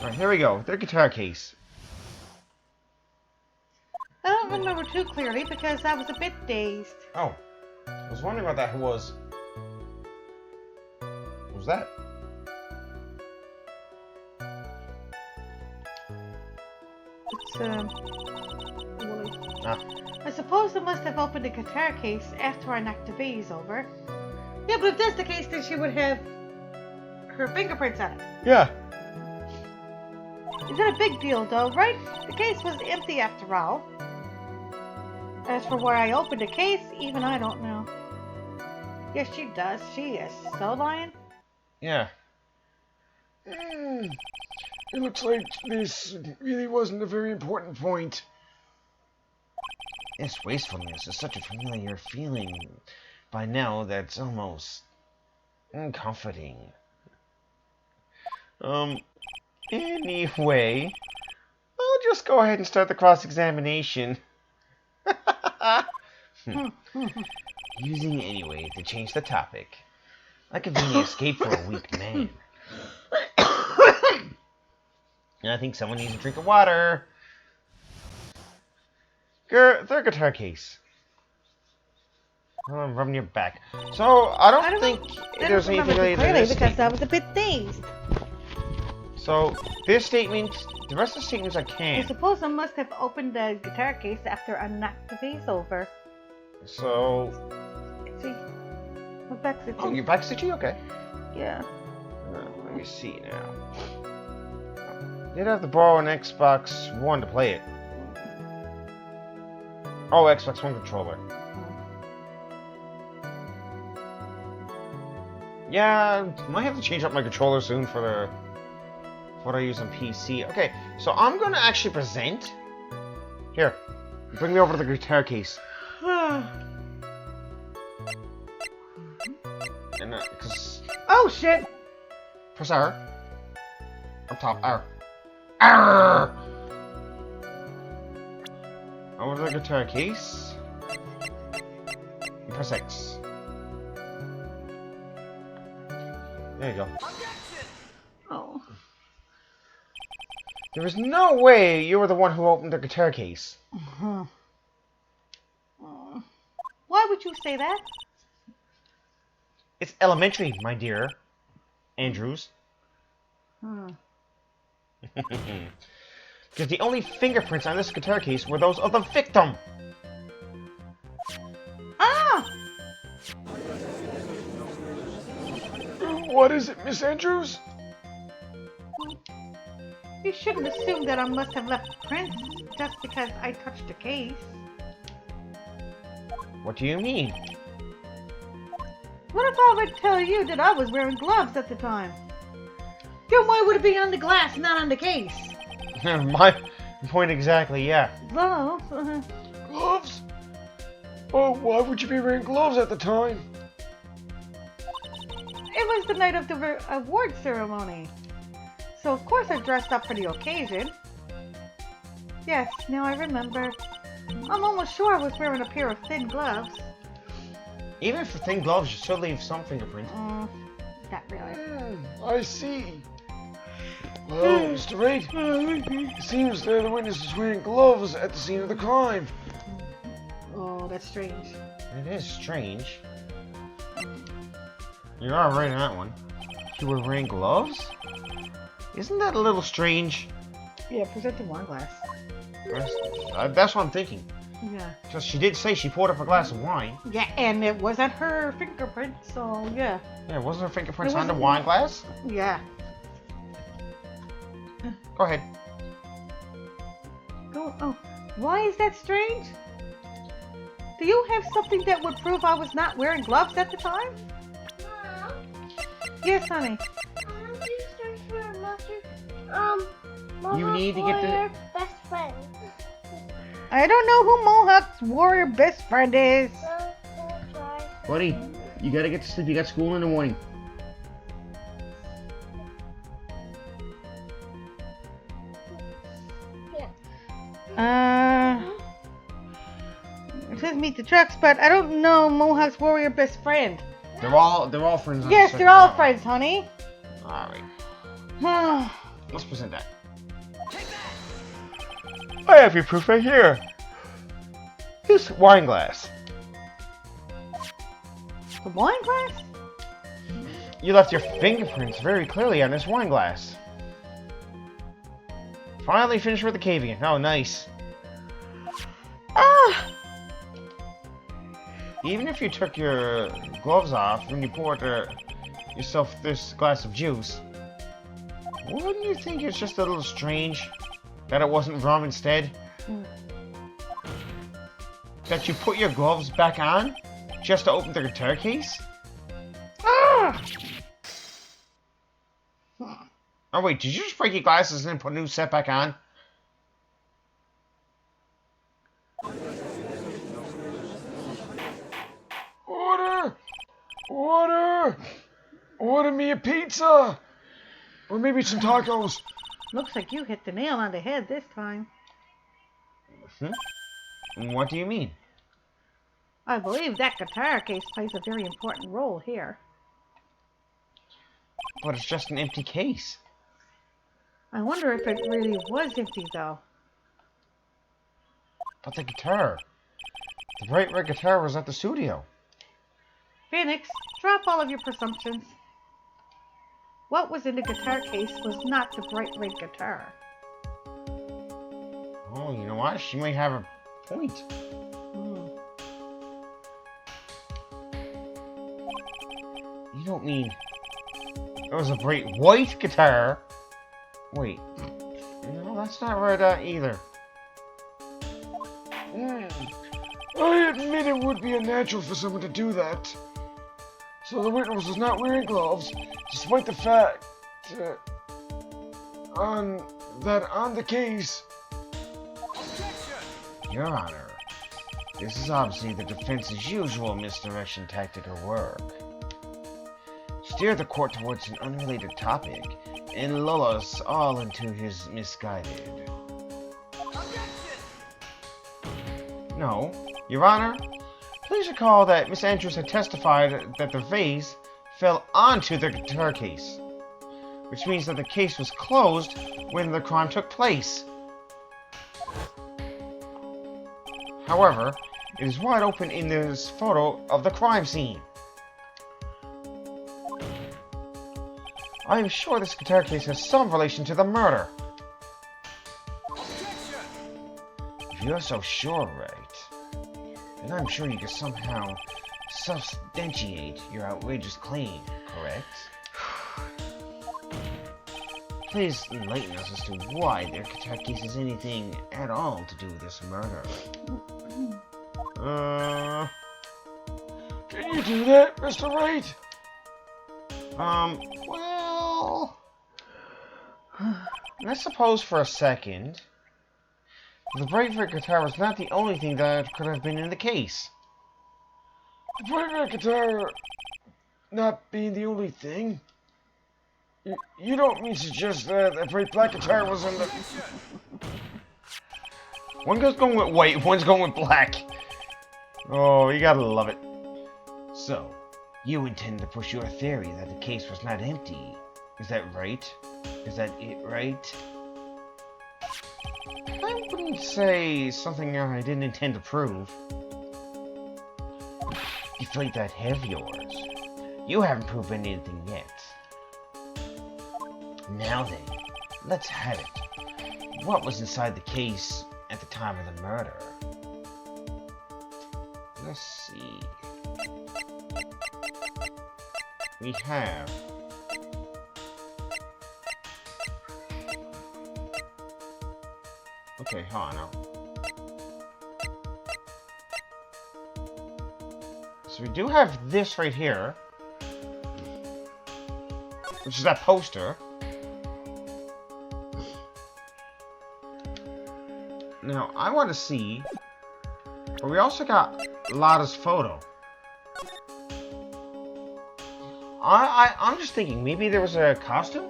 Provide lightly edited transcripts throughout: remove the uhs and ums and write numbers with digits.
Alright, here we go. Their guitar case. I don't remember too clearly because I was a bit dazed. Oh. I was wondering what that was. What was that? It's, Woolly. Ah. I suppose I must have opened the guitar case after I knocked the vase over. Yeah, but if that's the case, then she would have her fingerprints on it. Yeah. It's not a big deal, though, right? The case was empty after all. As for where I opened the case, even I don't know. Yes, she does. She is so lying. Yeah. It looks like this really wasn't a very important point. This wastefulness is such a familiar feeling by now that's almost uncomforting. Anyway, I'll just go ahead and start the cross-examination. Using anyway to change the topic. I conveniently escape for a weak man. And I think someone needs a drink of water. Their guitar case. Oh, I'm rubbing your back. So, I don't think there's anything related to this because I statement. was a bit dazed. So, this statement, the rest of the statements I I can. suppose I must have opened the guitar case after I knocked the vase over. So, See? My back's itchy. oh, your back's itchy? Okay. Yeah. Let me see now. You'd have to borrow an Xbox One to play it. Oh, Xbox One controller. Yeah, might have to change up my controller soon for the what I use on PC. Okay, so I'm gonna actually present. Here, bring me over to the guitar case. And cause Oh shit! press R. Up top, R. R. Over to the guitar case. And press X. There you go. Oh. There is no way you were the one who opened the guitar case. Why would you say that? It's elementary, my dear. Andrews. Because the only fingerprints on this guitar case were those of the victim. Ah! What is it, Miss Andrews? You shouldn't assume that I must have left prints just because I touched the case. What do you mean? What if I would tell you that I was wearing gloves at the time? Then why would it be on the glass, not on the case? My point exactly, yeah. Gloves? Gloves? Oh, why would you be wearing gloves at the time? It was the night of the award ceremony. So of course I dressed up for the occasion. Yes, now I remember. I'm almost sure I was wearing a pair of thin gloves. Even for thin gloves, you still leave some fingerprints. Not really. I see. Well, Mr. Wright, it seems that the witness is wearing gloves at the scene of the crime. Oh, that's strange. It is strange. You are right on that one. You were wearing gloves? Isn't that a little strange? Yeah, present the wine glass. That's what I'm thinking. Yeah. Because she did say she poured up a glass of wine. Yeah, and it wasn't her fingerprint, so yeah. Yeah, wasn't her fingerprints It on the wasn't- wine glass? Yeah. Go ahead. Oh, why is that strange? Do you have something that would prove I was not wearing gloves at the time? Mom, Yes, honey. I'm just search for Mohawk. You need to get the- Warrior best friend. I don't know who Mohawk's warrior best friend is. Sorry. Buddy, you gotta get to sleep. You got school in the morning. It says meet the trucks, but I don't know Mohawk's warrior best friend. They're all friends. On Yes, the they're all second friends, honey. level. All right. let's present that. I have your proof right here. This wine glass. The wine glass? You left your fingerprints very clearly on this wine glass. Finally finished with the caving. Oh, nice. Ah! Even if you took your gloves off when you poured yourself this glass of juice, wouldn't you think it's just a little strange that it wasn't rum instead? That you put your gloves back on just to open the guitar case? Ah! Oh wait, did you just break your glasses and then put a new set back on? Order! Order! Order me a pizza! Or maybe some tacos. Looks like you hit the nail on the head this time. What do you mean? I believe that guitar case plays a very important role here. But it's just an empty case. I wonder if it really was empty, though. But the guitar. The bright red guitar was at the studio. Phoenix, drop all of your presumptions. What was in the guitar case was not the bright red guitar. Oh, you know what? She might have a point. You don't mean it was a bright white guitar? Wait. No, that's not right either. I admit it would be unnatural for someone to do that. So the witness was not wearing gloves, despite the fact on the case. Your Honor, this is obviously the defense's usual misdirection tactic at work. Steer the court towards an unrelated topic and lull us all into his misguided. No, Your Honor, please recall that Miss Andrews had testified that the vase fell onto the guitar case, which means that the case was closed when the crime took place. However, it is wide open in this photo of the crime scene. I am sure this guitar case has some relation to the murder. If you're so sure, Wright, then I'm sure you can somehow substantiate your outrageous claim, correct? Please enlighten us as to why their guitar case has anything at all to do with this murder. Can you do that, Mr. Wright? Well... Let's suppose for a second the bright red guitar was not the only thing that could have been in the case. The bright red guitar not being the only thing? You don't mean to suggest that the bright black guitar was in the... One guy's going with white, one's going with black. Oh, you gotta love it. So, you intend to push your theory that the case was not empty. Is that right? Is that it, right? I wouldn't say something I didn't intend to prove. Deflate that head of yours. You haven't proven anything yet. Now then, let's have it. What was inside the case at the time of the murder? Let's see. We have... Okay, hold on now. So we do have this right here, which is that poster. Now, I want to see, but we also got Lada's photo. I'm just thinking, maybe there was a costume?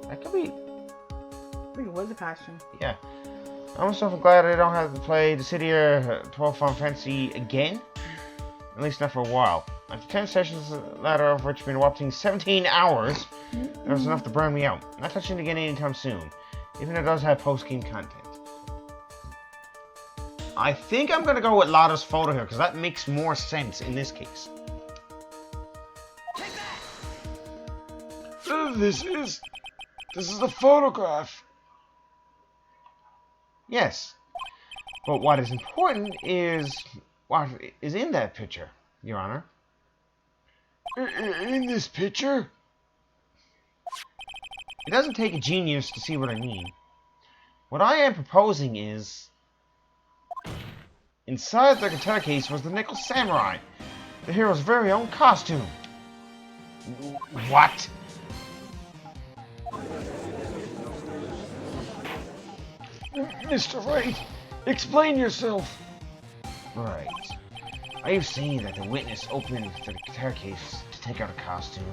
That could be... I think it was a costume. Yeah. I'm so glad I don't have to play the City of 12 Final Fantasy again. At least not for a while. After 10 sessions, the latter of which have been whopping 17 hours, There's enough to burn me out. Not touching it again anytime soon, even if it does have post-game content. I think I'm gonna go with Lada's photo here, because that makes more sense in this case. This is a photograph. Yes. But what is important is what is in that picture, Your Honor. In this picture? It doesn't take a genius to see what I mean. What I am proposing is... inside the guitar case was the Nickel Samurai, the hero's very own costume. What? Mr. Wright, explain yourself. Right. Are you saying that the witness opened the guitar case to take out a costume?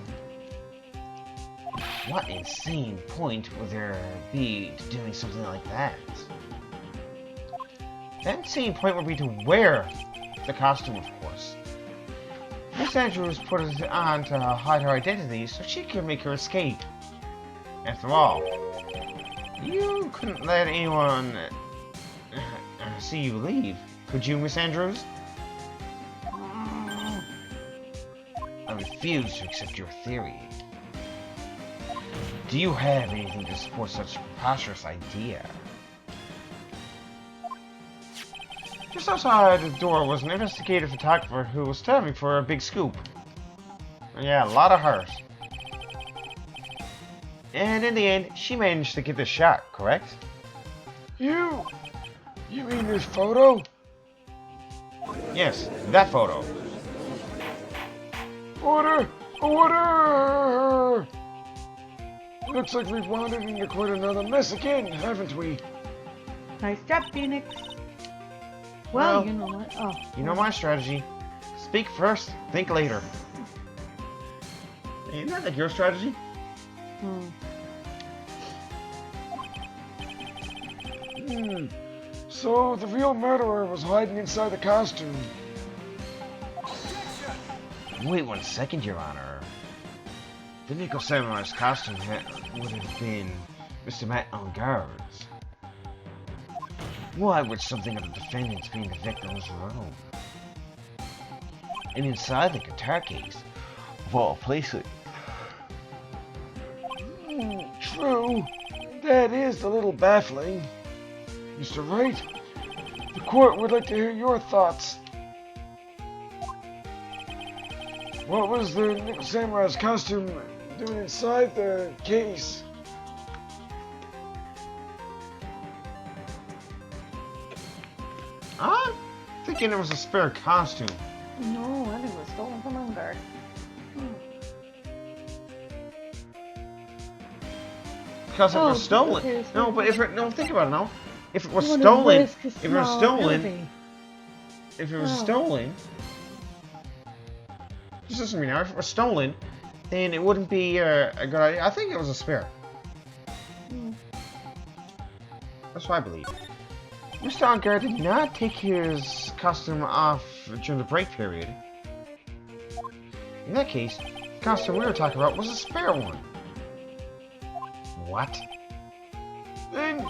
What insane point would there be to doing something like that? That insane point would be to wear the costume, of course. Miss Andrews put it on to hide her identity so she could make her escape. After all, you couldn't let anyone see you leave, could you, Miss Andrews? I refuse to accept your theory. Do you have anything to support such a preposterous idea? Just outside the door was an investigative photographer who was starving for a big scoop. Yeah, a lot of hers. And in the end, she managed to get the shot, correct? You mean this photo? Yes, that photo. Order! Order! Looks like we've wandered into quite another mess again, haven't we? Nice job, Phoenix. Well, Well, you know what? Oh, You know my strategy. Speak first, think later. Isn't that like your strategy? So the real murderer was hiding inside the costume. Wait 1 second, Your Honor. The Nickel Samurai's costume would have been Mr. Matt Engarde's. Why would something of the defendants being the victim's room? And inside the guitar case, of all places. True. That is a little baffling. Mr. Wright, the court would like to hear your thoughts. What was the Nickel Samurai's costume doing inside the case? I'm thinking it was a spare costume. no, I think it was stolen from Engarde. Because it Oh, was stolen. okay, No, so- but if it, no, think about it now. If it was You wanna stolen, risk a if it was small stolen, movie. if it was Oh. stolen, just listen to me now. If it was stolen, then it wouldn't be a good idea. I think it was a spare. That's what I believe. Mr. Engarde did not take his costume off during the break period. In that case, the costume we were talking about was a spare one. What? Then,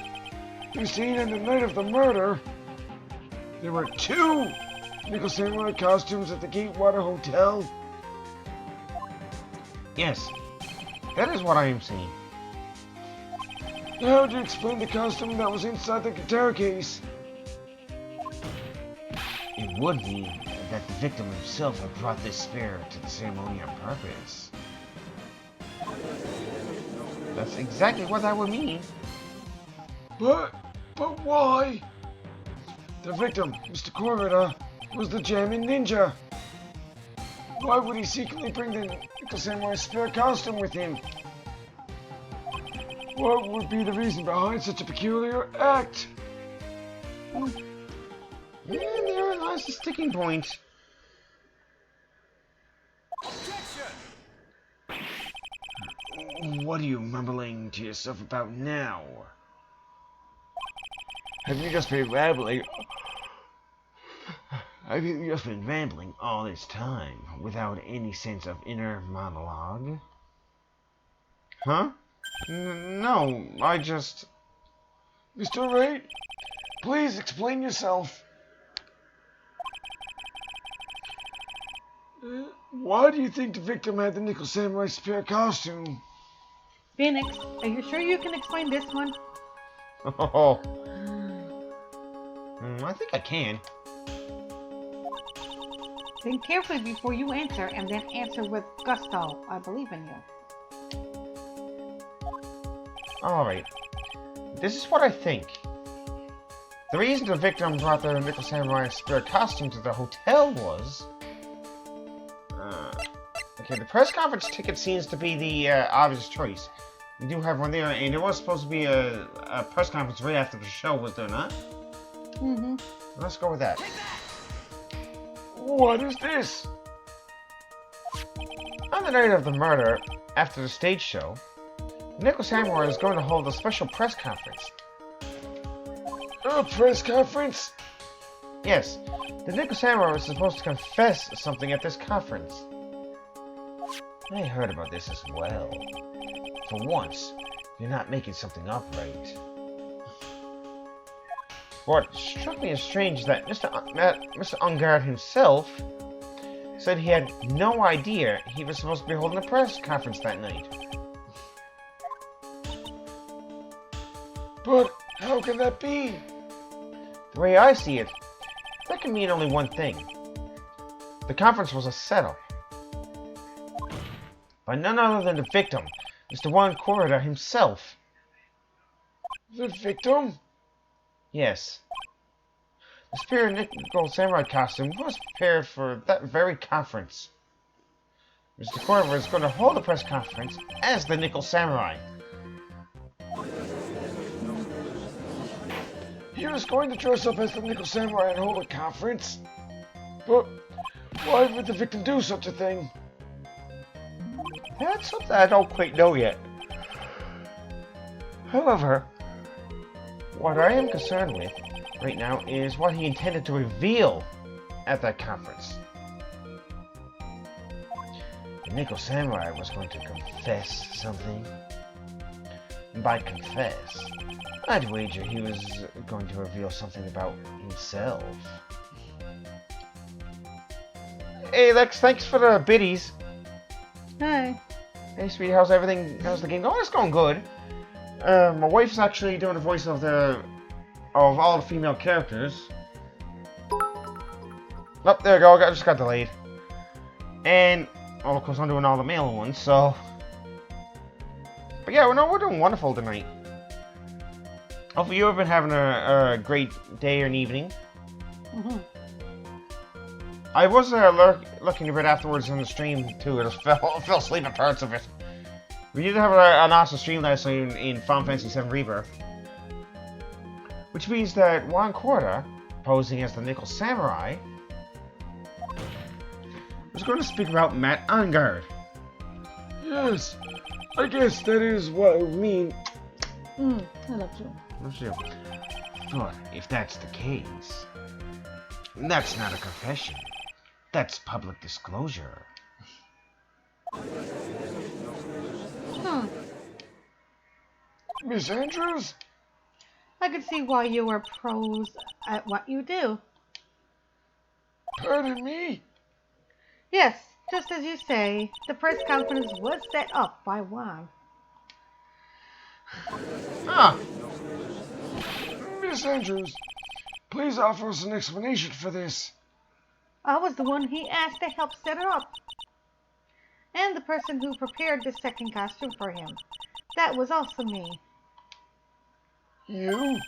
you seen on the night of the murder, there were 2 Nickel Samurai costumes at the Gatewater Hotel. Yes, that is what I am saying. How would you explain the costume that was inside the guitar case? It would be that the victim himself had brought this spare to the ceremony on purpose. That's exactly what that would mean. But why? The victim, Mr. Corrida, was the jamming ninja. Why would he secretly bring the Nickel Samurai spare costume with him? What would be the reason behind such a peculiar act? And there lies the sticking point. What are you mumbling to yourself about now? Have you just been rambling? Have you just been rambling all this time without any sense of inner monologue? Huh? No, I just... Mr. Wright, please explain yourself. Why do you think the victim had the Nickel Samurai spare costume? Phoenix, are you sure you can explain this one? Oh, I think I can. Think carefully before you answer, and then answer with gusto. I believe in you. Alright. This is what I think. The reason the victim brought the Nickel Samurai spare costume to the hotel was... okay, the press conference ticket seems to be the obvious choice. We do have one there, and there was supposed to be a press conference right after the show, was there not? Mm-hmm. Let's go with that. What is this? On the night of the murder, after the stage show, the Nickel Samurai is going to hold a special press conference. A press conference? Yes, the Nickel Samurai was supposed to confess something at this conference. I heard about this as well. For once, you're not making something up right. What struck me as strange is that Mr. Engarde himself said he had no idea he was supposed to be holding a press conference that night. But how can that be? The way I see it, that can mean only one thing. The conference was a setup. By none other than the victim, Mr. Juan Corrida himself. The victim? Yes. The Spear Nickel Samurai costume was prepared for that very conference. Mr. Corrida is going to hold a press conference as the Nickel Samurai. He was going to dress up as the Nickel Samurai and hold a conference? But why would the victim do such a thing? That's something I don't quite know yet. However, what I am concerned with right now is what he intended to reveal at that conference. The Nickel Samurai was going to confess something. And by confess, I'd wager he was going to reveal something about himself. Hey Lex, thanks for the biddies. Hi. Hey sweetie, how's everything? How's the game going? It's going good. My wife's actually doing the voice of all the female characters. Oh, there you go. I just got delayed. And well, of course, I'm doing all the male ones. So, but yeah, we're doing wonderful tonight. Hopefully, you have been having a great day or an evening. Mm-hmm. I was looking a bit afterwards on the stream too. I just fell asleep at parts of it. We did have an awesome stream last night in Final Fantasy VII Rebirth. Which means that Juan Corrida, posing as the Nickel Samurai, was going to speak about Matt Engarde. Yes, I guess that is what I mean. I love you. Let's see. But if that's the case, that's not a confession. That's public disclosure. Miss Andrews? I could see why you are pros at what you do. Pardon me? Yes, just as you say, the press conference was set up by Juan. Ah, Miss Andrews, please offer us an explanation for this. I was the one he asked to help set it up. And the person who prepared the second costume for him. That was also me. You?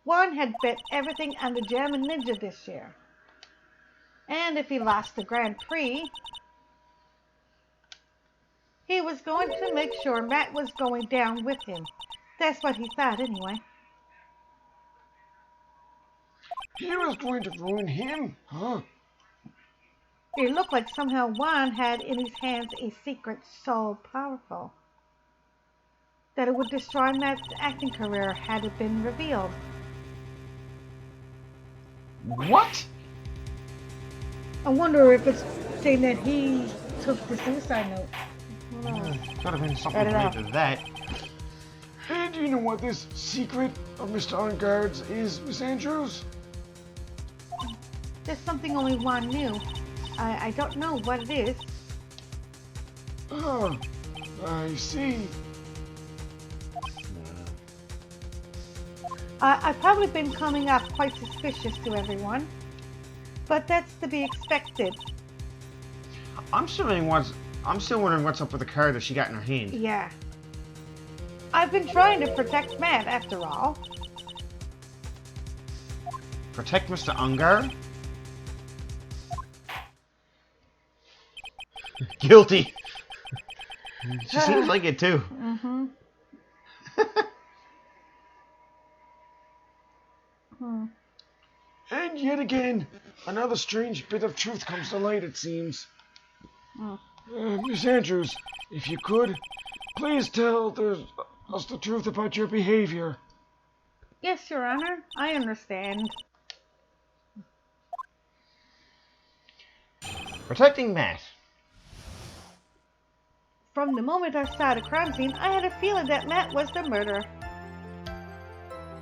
Juan had bet everything on the Jammin' Ninja this year. And if he lost the Grand Prix, he was going to make sure Matt was going down with him. That's what he thought anyway. He was going to ruin him, huh? It looked like somehow Juan had in his hands a secret so powerful that it would destroy Matt's acting career had it been revealed. what? I wonder if it's saying that he took the suicide note. Could have been something Write it related to that. Hey, do you know what this secret of Mr. Engarde's is, Miss Andrews? There's something only Juan knew. I don't know what it is. Ah, I see. I've probably been coming off quite suspicious to everyone, but that's to be expected. I'm still wondering what's up with the card that she got in her hand. Yeah. I've been trying to protect Matt, after all. Protect Mr. Engarde? Guilty. She seems like it too. Mm-hmm. And yet again, another strange bit of truth comes to light, it seems. Miss Andrews, if you could, please tell us the truth about your behavior. Yes, Your Honor, I understand. Protecting Matt. From the moment I saw the crime scene, I had a feeling that Matt was the murderer.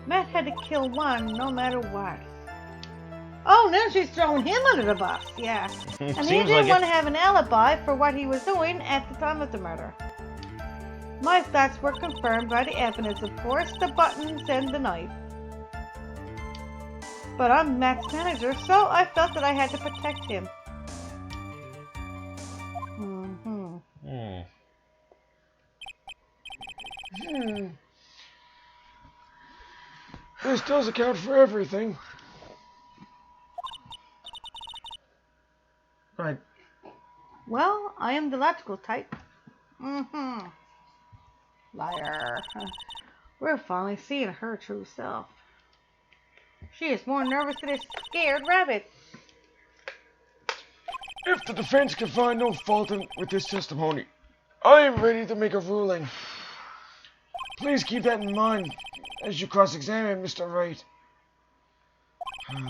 Matt had to kill Juan no matter what. Oh, now she's throwing him under the bus, yeah. And he Seems didn't like want it. to have an alibi for what he was doing at the time of the murder. My thoughts were confirmed by the evidence, of course, the buttons and the knife. But I'm Matt's manager, so I felt that I had to protect him. This does account for everything. Right. Well, I am the logical type. Liar. We're finally seeing her true self. She is more nervous than a scared rabbit. If the defense can find no fault with this testimony, I am ready to make a ruling. Please keep that in mind as you cross-examine Mr. Wright.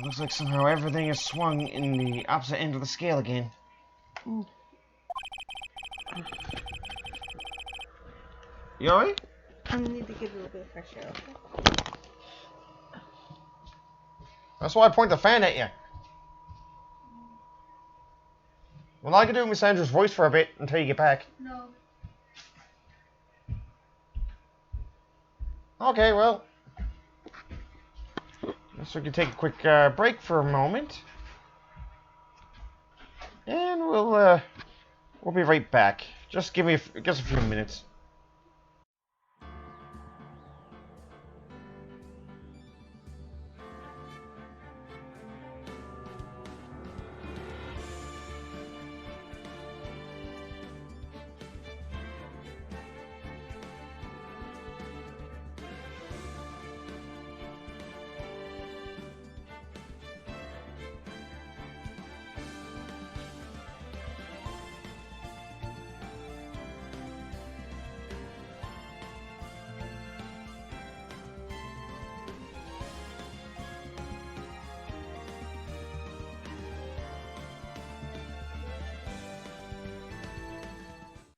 Looks like somehow everything is swung in the opposite end of the scale again. You alright? I need to get a little bit of fresh air. That's why I point the fan at you. Well, I can do Miss Andrews' voice for a bit until you get back. No. Okay, well. Guess we can take a quick break for a moment. And we'll be right back. Just give me just a few minutes.